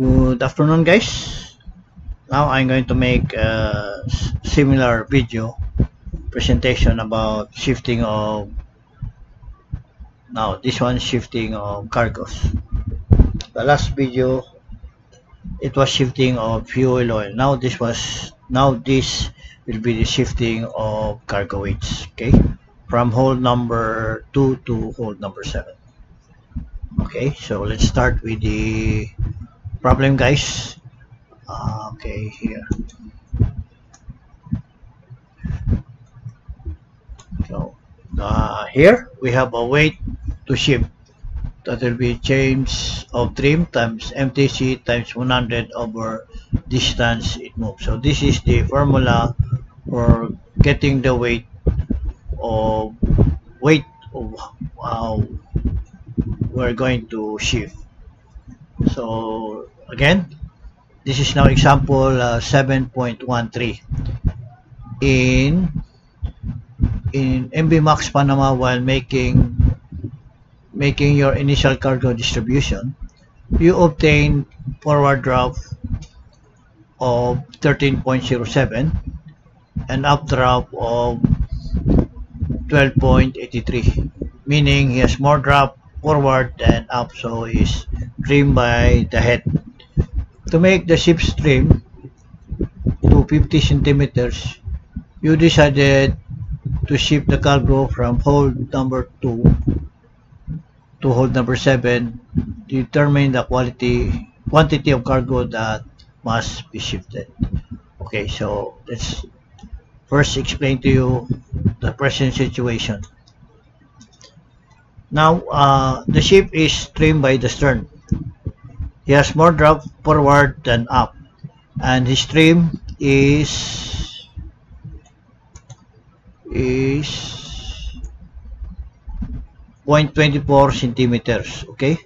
Good afternoon, guys. Now I'm going to make a similar video presentation about shifting of, now this one, shifting of cargos. The last video it was shifting of fuel oil. Now this will be the shifting of cargo weights, okay, from hold number 2 to hold number 7. Okay, so let's start with the problem, guys. Okay, here. So here we have a weight to shift. That will be change of trim times MTC times 100 over distance it moves. So this is the formula for getting the weight of how we're going to shift. So again, this is now example 7.13 in MB Max Panama. While making your initial cargo distribution, you obtain forward draft of 13.07 and updraft of 12.83, meaning he has more draft forward than up, so is trimmed by the head. To make the ship trim to 50 centimeters, you decided to shift the cargo from hold number 2 to hold number 7 to determine the quantity of cargo that must be shifted. Okay, so let's first explain to you the present situation. Now the ship is trimmed by the stern. He has more draft forward than up, and his trim is 0.24 centimeters. Okay,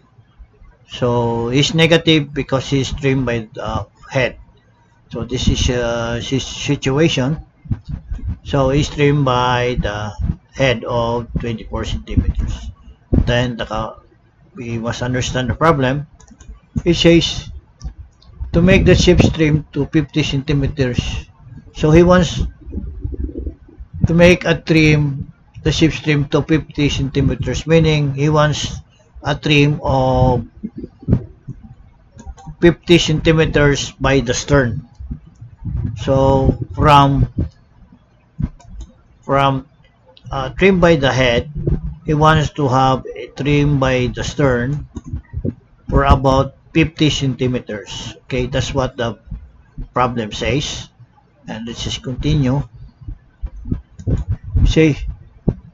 so he's negative because he's trimmed by the head. So this is his situation. So he's trimmed by the head of 24 centimeters. Then we must understand the problem. It says to make the ship trim to 50 centimeters. So he wants to make the ship trim to 50 centimeters, meaning he wants a trim of 50 centimeters by the stern. So from trim by the head, he wants to have a trim by the stern for about 50 centimeters. Okay, that's what the problem says. And let's just continue. Say,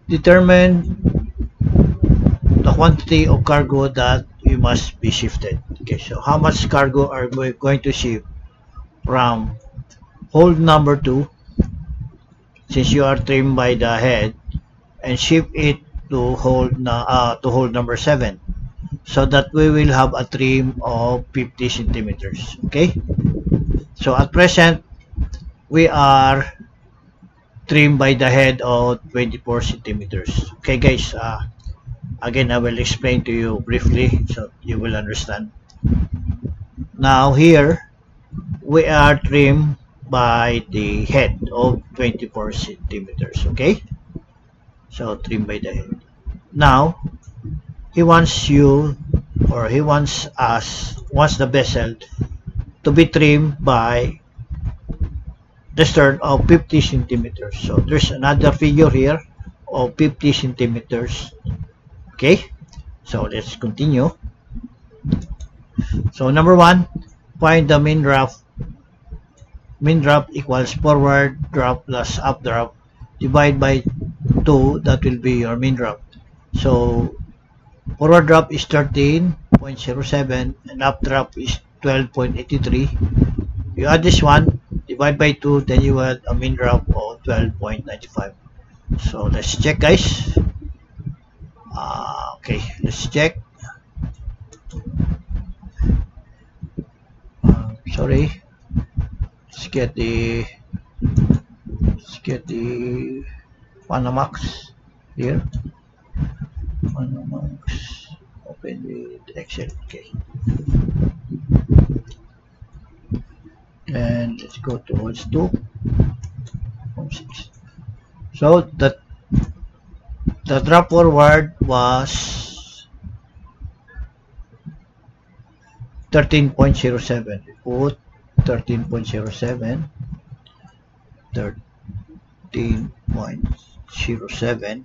determine the quantity of cargo that we must be shifted. Okay, so how much cargo are we going to shift from hold number 2, since you are trimmed by the head, and shift it to hold number 7, so that we will have a trim of 50 centimeters. Okay, so at present we are trimmed by the head of 24 centimeters. Okay, guys, again I will explain to you briefly so you will understand. Now here we are trimmed by the head of 24 centimeters. Okay, so trimmed by the head. Now he wants the vessel to be trimmed by the stern of 50 centimeters. So there's another figure here of 50 centimeters. Okay, so let's continue. So number 1, find the main draft. Main draft equals forward draft plus updraft divided by 2. That will be your main draft. So forward draft is 13.07 and updraft is 12.83. You add this one, divide by 2, then you add a main draft of 12.95. So let's check, guys. Okay, let's check. Sorry. Let's get the Panamax here. Panamax. Open with Excel. Okay. let's go towards 2.6. So the drop forward was 13.07. Put 13.07, 13.07,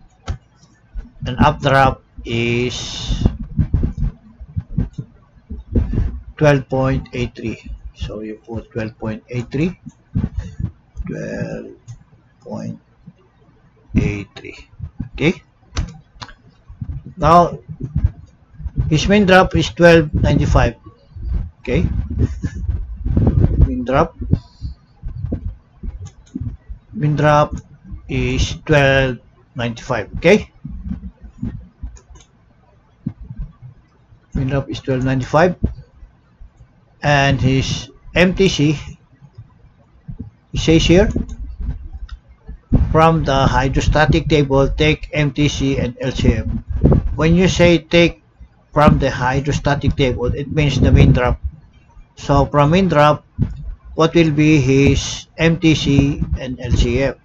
and updraft is 12.83. So you put 12.83, 12.83. Okay. Now his main drop is 12.95. Okay. Main drop is 12.95. Okay. Main drop is 12.95, and his MTC, it says here, from the hydrostatic table, take MTC and LCM. When you say take from the hydrostatic table, it means the main drop. So from main drop, what will be his MTC and LCM?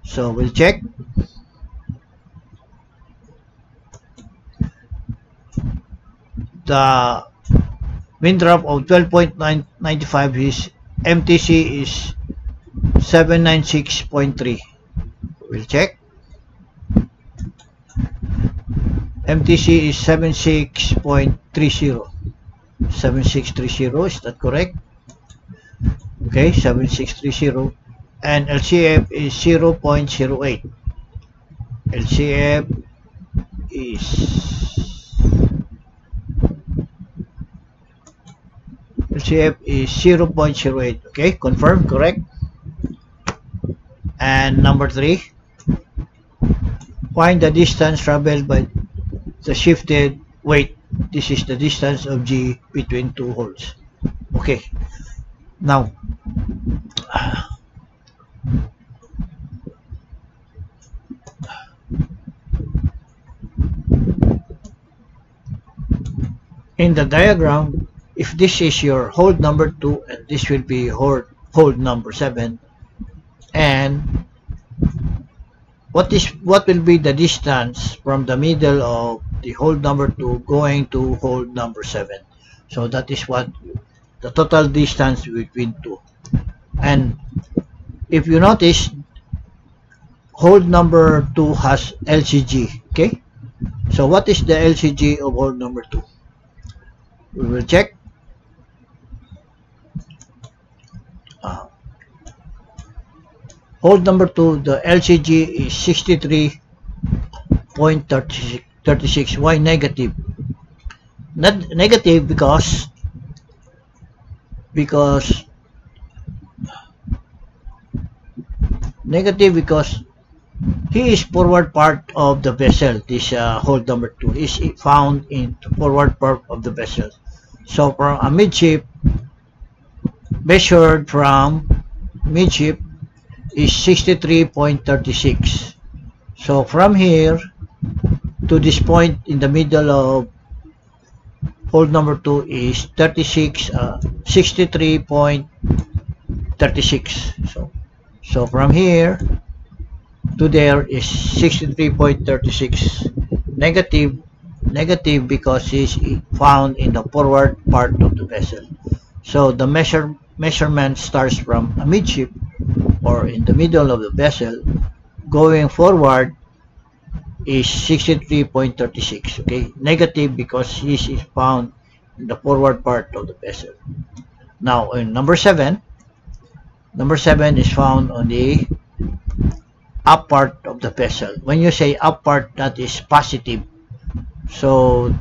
So we'll check. The main drop of 12.95, his MTC is 796.3. We'll check. MTC is 76.30. 7630, is that correct? Okay, 7630. And LCF is 0.08. LCF is 0.08. Okay, confirm, correct. And number 3, find the distance traveled by the shifted weight. This is the distance of G between two holes. Okay, now in the diagram, if this is your hold number 2 and this will be hold number 7, and what will be the distance from the middle of the hold number 2 going to hold number 7? So that is what the total distance between 2. And if you notice, hold number 2 has LCG. Okay, so what is the LCG of hold number 2? We will check. Hold number 2, the LCG is 63.36. Why negative? Not negative because he is forward part of the vessel. This hold number 2 is found in the forward part of the vessel. So from a midship, measured from midship, is 63.36. So from here to this point in the middle of hold number 2 is 63.36. So from here to there is 63.36. Negative because it's found in the forward part of the vessel. So the measurement starts from a midship, or in the middle of the vessel, going forward is 63.36. Okay, negative because this is found in the forward part of the vessel. Now in number 7 is found on the up part of the vessel. When you say up part, that is positive. So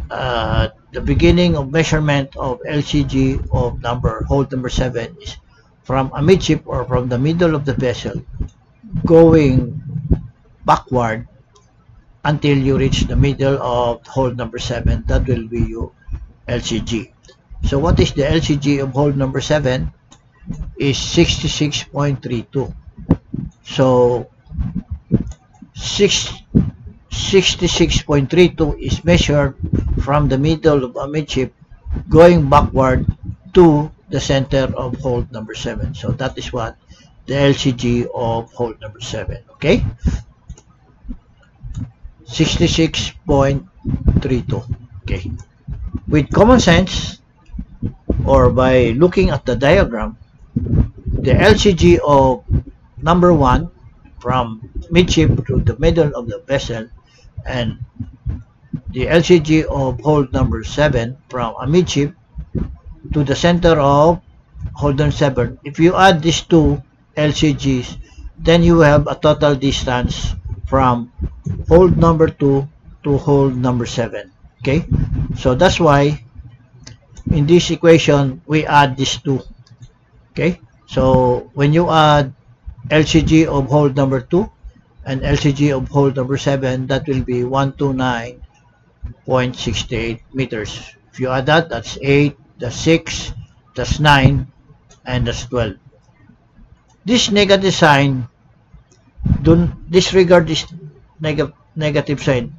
the beginning of measurement of LCG of hold number 7 is from a midship, or from the middle of the vessel, going backward until you reach the middle of hold number 7. That will be your LCG. So what is the LCG of hold number 7? Is 66.32. So 66.32 is measured from the middle of a midship going backward to the center of hold number 7. So that is what the LCG of hold number 7. Okay? 66.32. Okay. With common sense, or by looking at the diagram, the LCG of number 1 from midship to the middle of the vessel, and the LCG of hold number 7 from a midship to the center of hold number 7, if you add these two LCGs, then you have a total distance from hold number 2 to hold number 7. Okay, so that's why in this equation we add these two. Okay, so when you add LCG of hold number 2 and LCG of hold number 7, that will be 129.68 meters. If you add that, that's 8, that's 6, that's 9, and that's 12. This negative sign, don't disregard this negative sign.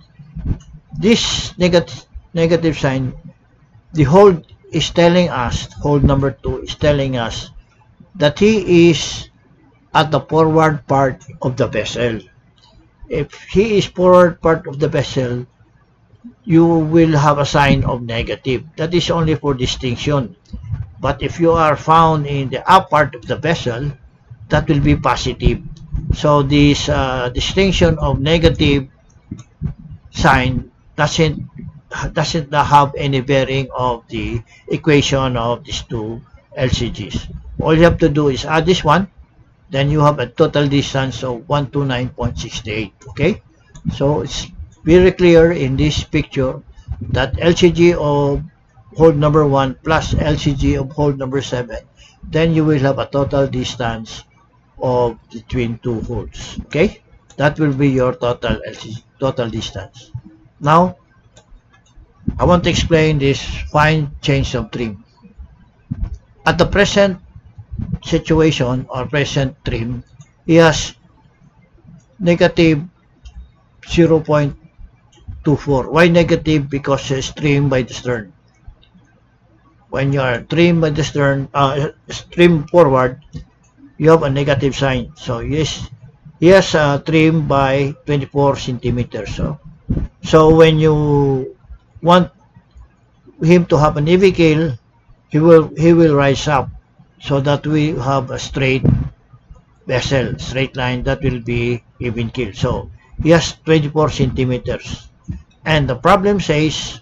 This negative sign, the hold is telling us, hold number 2 is telling us that he is at the forward part of the vessel. If he is forward part of the vessel, you will have a sign of negative. That is only for distinction. But if you are found in the up part of the vessel, that will be positive. So this distinction of negative sign doesn't have any bearing of the equation of these two LCGs. All you have to do is add this one, then you have a total distance of 129.68. Okay, so it's very clear in this picture that LCG of hold number 1 plus LCG of hold number 7, then you will have a total distance of between two holds. Okay, that will be your total LCG, total distance. Now I want to explain this fine change of trim. At the present situation or present trim, he has negative 0.24. Why negative? Because it's trimmed by the stern. When you are trimmed by the stern, trim forward, you have a negative sign. So yes, he has trimmed by 24 centimeters. So when you want him to have an even keel, he will rise up so that we have a straight vessel, straight line, that will be even keel. So he has 24 centimeters, and the problem says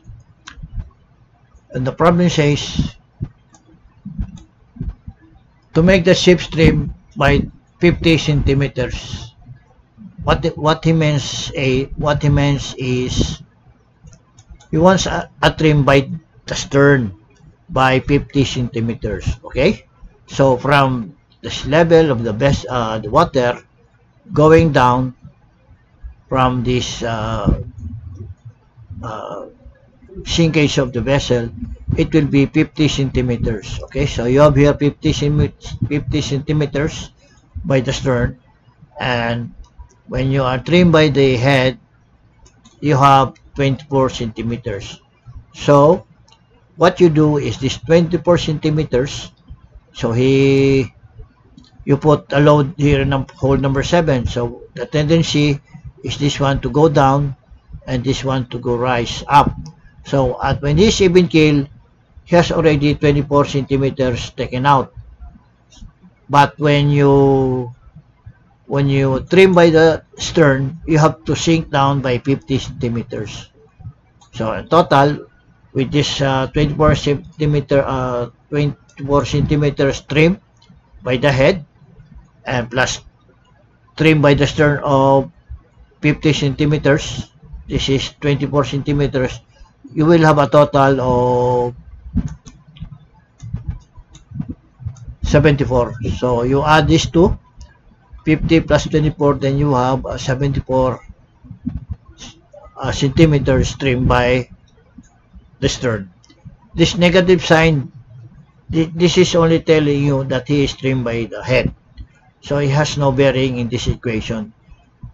to make the ship's trim by 50 centimeters. What he means is he wants a trim by the stern by 50 centimeters. Okay, so from this level of the water going down from this sinkage of the vessel, it will be 50 centimeters. Okay, so you have here 50 centimeters by the stern, and when you are trimmed by the head, you have 24 centimeters. So what you do is this 24 centimeters, so you put a load here in hold number 7, so the tendency is this one to go down and this one to go rise up. So when this even keel, he has already 24 centimeters taken out. But when you trim by the stern, you have to sink down by 50 centimeters. So in total, with this 24 centimeters trim by the head and plus trim by the stern of 50 centimeters, this is 24 centimeters, you will have a total of 74. So you add these two, 50 plus 24, then you have 74 centimeters trim by the stern. This negative sign, this is only telling you that he is trimmed by the head, so he has no bearing in this equation.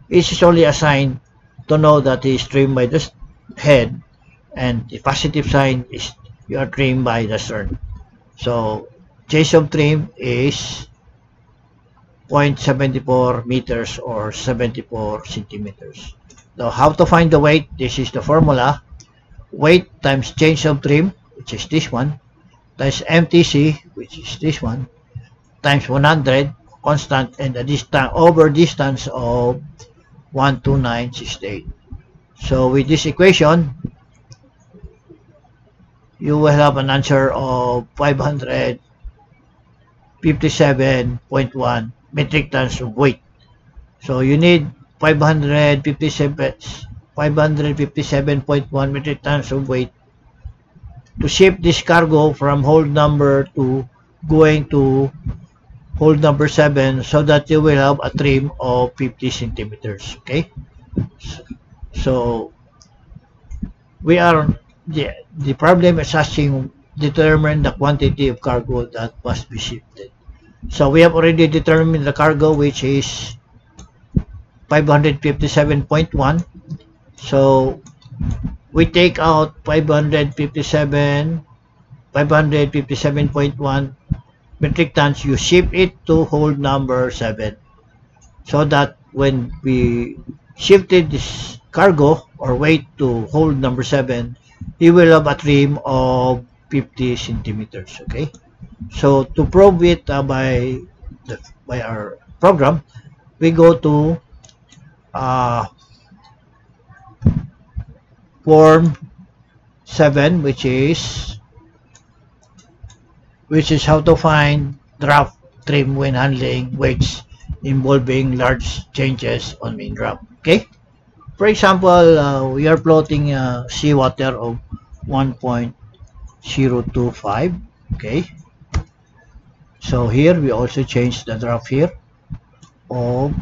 It is only a sign to know that he is trimmed by the head, and the positive sign is you are trimmed by the stern. So change of trim is 0.74 meters or 74 centimeters. So how to find the weight? This is the formula. Weight times change of trim, which is this one, times MTC, which is this one, times 100, constant, and the distance over distance of 12968. So with this equation, you will have an answer of 557.1 metric tons of weight. So you need 557.1 metric tons of weight to ship this cargo from hold number 2 going to hold number 7, so that you will have a trim of 50 centimeters. Okay, so we are the problem is asking determine the quantity of cargo that must be shifted. So we have already determined the cargo, which is 557.1. So we take out 557.1 metric tons. You ship it to hold number 7, so that when we shifted this cargo or weight to hold number 7, you will have a trim of 50 centimeters. Okay, so to prove it by our program, we go to form 7, which is how to find draft trim when handling weights involving large changes on main draft. Okay, for example, we are plotting seawater of 1.025. Okay, so here we also change the draft here of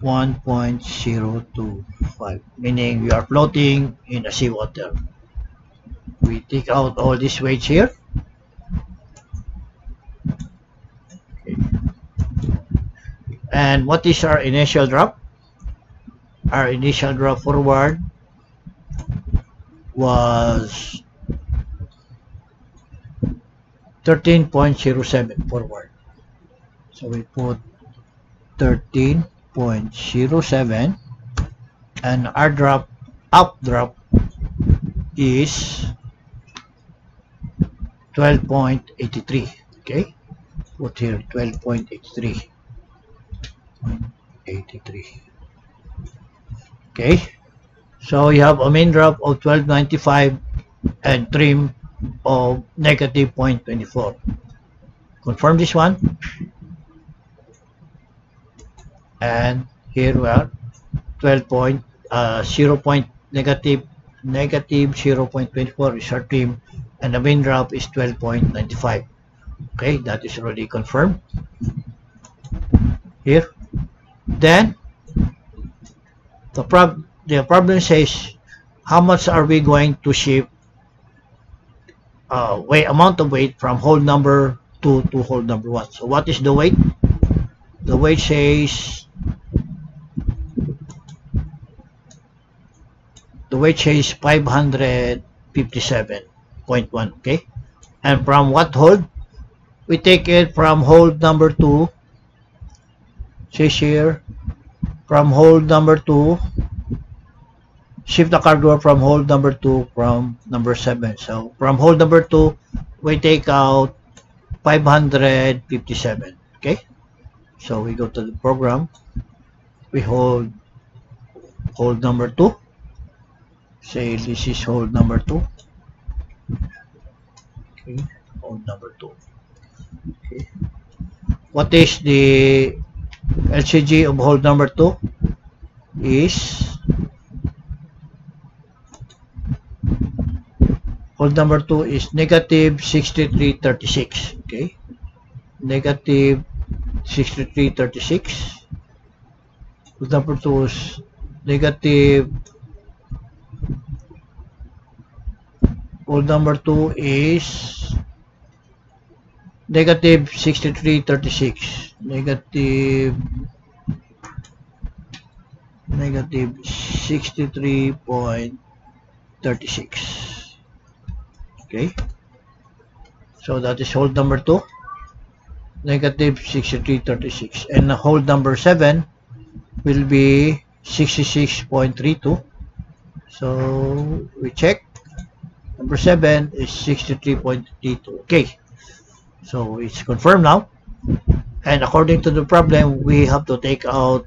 1.025, meaning we are floating in a seawater. We take out all these weights here. Okay. And what is our initial drop? Our initial drop forward was 13.07 forward. So we put 13.07, and our drop, updraft, is 12.83. Okay, put here 12.83. Okay, so you have a main drop of 1295 and trim of negative 0.24. Confirm this one, and here we are negative 0.24 is our trim, and the main drop is 12.95. Okay, that is already confirmed here. Then the problem says how much are we going to ship amount of weight from hold number 2 to hold number 1. So what is the weight? The weight says 557.1. okay, and from what hold? We take it from hold number 2. Says here, from hold number 2, shift the cargo from hold number 2 from number 7. So from hold number 2, we take out 557. Okay, so we go to the program, we hold number 2, say this is hold number 2. Okay, hold number 2. Okay, what is the LCG of hold number 2? Is hold number 2 is negative 6336. Okay, negative 6336. Hold number 2 is negative. Hold number 2 is negative 6336. Negative 63.36. Okay, So that is hold number 2, negative 63.36. And hold number 7 will be 66.32. So we check. Number 7 is 63.32. Okay. So it's confirmed now. And according to the problem, we have to take out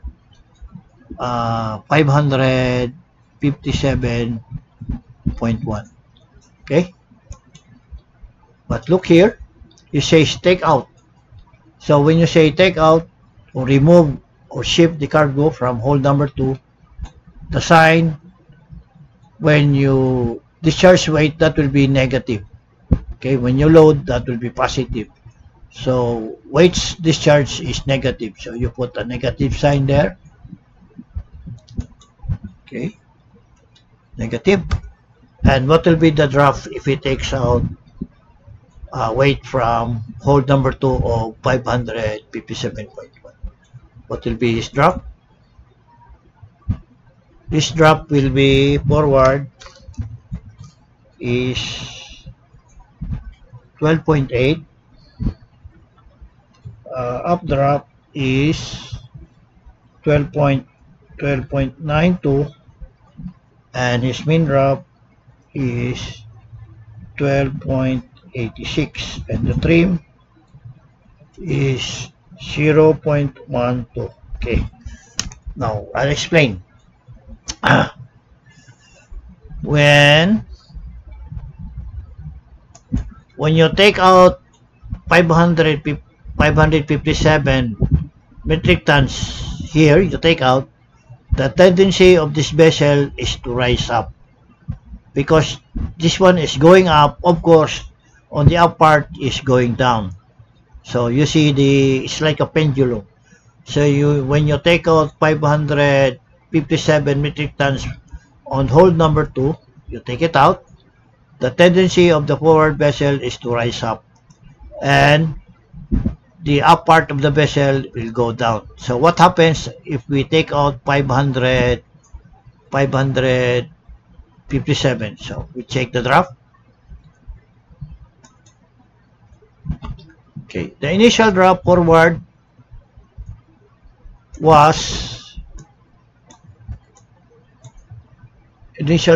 557.1. Okay. But look here, it says take out. So when you say take out or remove or shift the cargo from hold number 2, the sign when you discharge weight, that will be negative. Okay, when you load, that will be positive. So weight's discharge is negative. So you put a negative sign there. Okay, negative. And what will be the drop if it takes out weight from hold number 2 of 557.1? What will be his drop? This drop will be forward is 12.8. Up drop is 12.92, and his mean drop is 12.86, and the trim is 0.12. Okay, now I'll explain. When you take out 557 metric tons here, you take out, the tendency of this vessel is to rise up, because this one is going up, of course on the up part is going down. So you see it's like a pendulum. So when you take out 557 metric tons on hold number 2, you take it out, the tendency of the forward vessel is to rise up, and the up part of the vessel will go down. So what happens if we take out 557? So we check the draft. Okay, the initial drop forward was 13.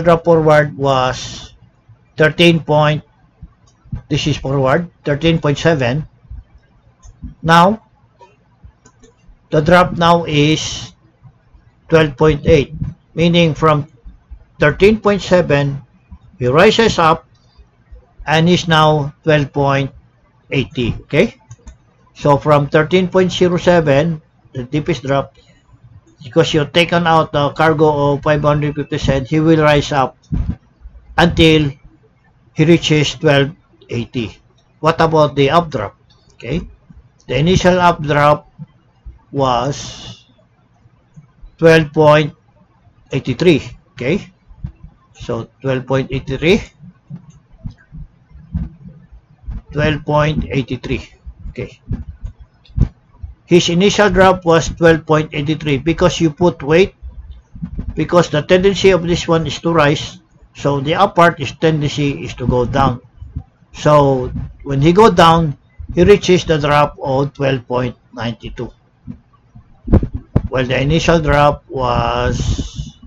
This is forward 13.7. Now the drop now is 12.8, meaning from 13.7 he rises up and is now 12.80. Okay, so from 13.07, the deepest drop, because you've taken out the cargo of 557, he will rise up until he reaches 12.80. What about the updraft? Okay, the initial updraft was 12.83. Okay, so 12.83. Okay, his initial drop was 12.83 because you put weight, because the tendency of this one is to rise, so the up part is tendency is to go down. So when he go down, he reaches the drop of 12.92. Well, the initial drop was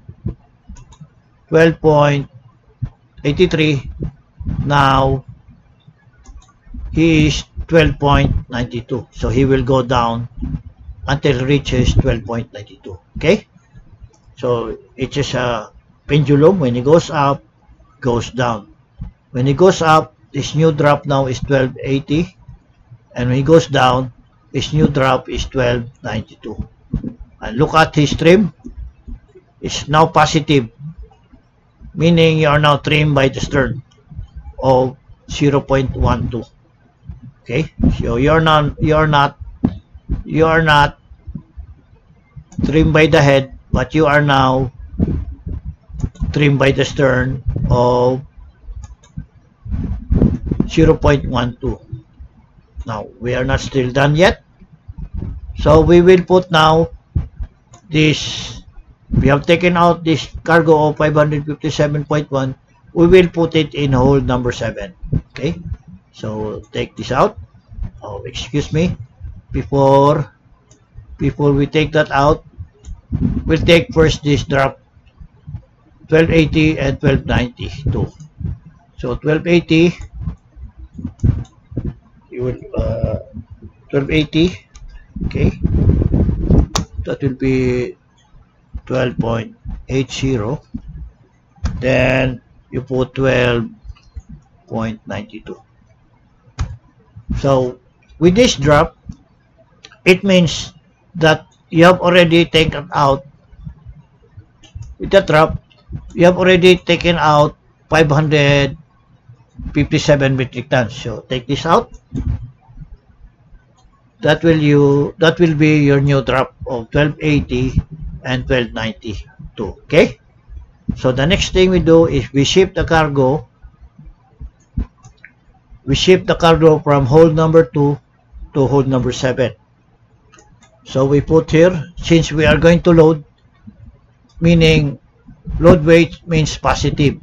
12.83. Now he is 12.92. So he will go down until he reaches 12.92. Okay? So it is a pendulum. When it goes up, goes down. When it goes up, this new drop now is 12.80. And when it goes down, his new drop is 12.92. And look at his trim. It's now positive, meaning you are now trimmed by the stern of 0.12. Okay, so you're not trimmed by the head, but you are now trimmed by the stern of 0.12. Now we are not still done yet, so we will put now this. We have taken out this cargo of 557.1. We will put it in hold number 7. Okay, So take this out. Oh, excuse me. Before we take that out, we'll take first this drop 1280 and 1290 too. So 1280, you will 1280. Okay, that will be 12.80. Then you put 12.92. So with this drop, it means that you have already taken out, with that drop, you have already taken out 557 metric tons. So take this out. That will be your new drop of 1280 and 1292. Okay. So the next thing we do is we ship the cargo. We ship the cargo from hold number 2 to hold number 7. So we put here, since we are going to load, meaning load weight means positive.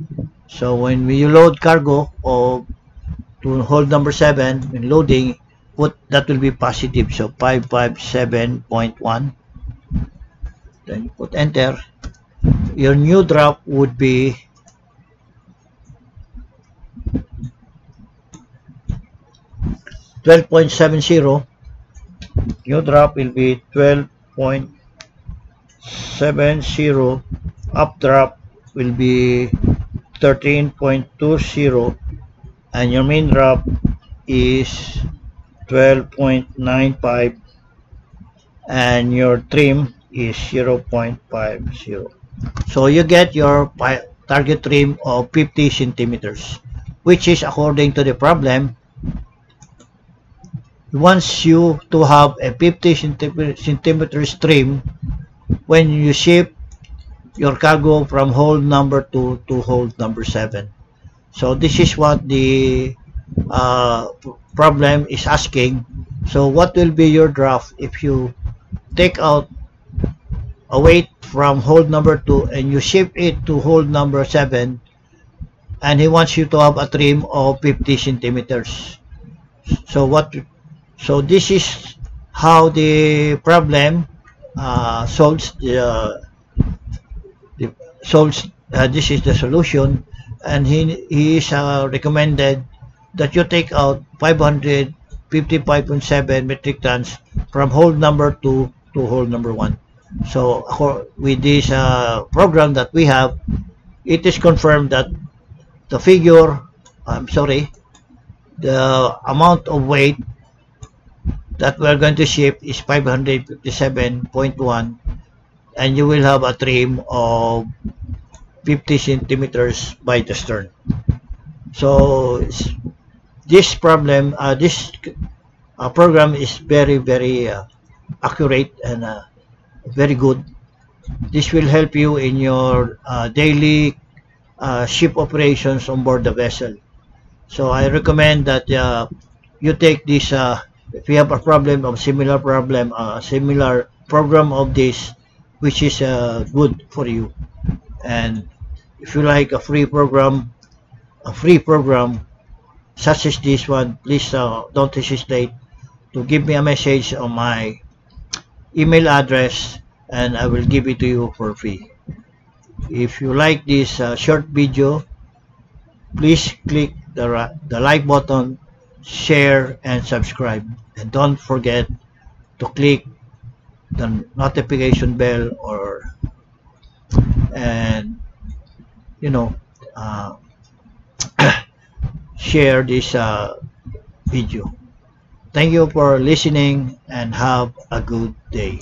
So when we load cargo to hold number 7, when loading, that will be positive. So 557.1. Then you put enter. Your new drop would be 12.70. New drop will be 12.70. Up drop will be 13.20, and your main drop is 12.95, and your trim is 0.50. So you get your target trim of 50 centimeters, which is according to the problem. Wants you to have a 50 centimeters trim when you ship your cargo from hold number 2 to hold number 7. So this is what the problem is asking. So what will be your draft if you take out a weight from hold number 2 and you ship it to hold number 7, and he wants you to have a trim of 50 centimeters. So this is how the problem solves. This is the solution, and he is recommended that you take out 555.7 metric tons from hold number 2 to hold number 1. So with this program that we have, it is confirmed that the the amount of weight that we are going to ship is 557.1, and you will have a trim of 50 centimeters by the stern. So this program is very, very accurate and very good. This will help you in your daily ship operations on board the vessel. So I recommend that you take this. If you have a problem of similar program of this, which is good for you, and if you like a free program such as this one, please don't hesitate to give me a message on my email address, and I will give it to you for free. If you like this short video, please click the like button, share, and subscribe, and don't forget to click the notification bell, and share this video. Thank you for listening, and have a good day.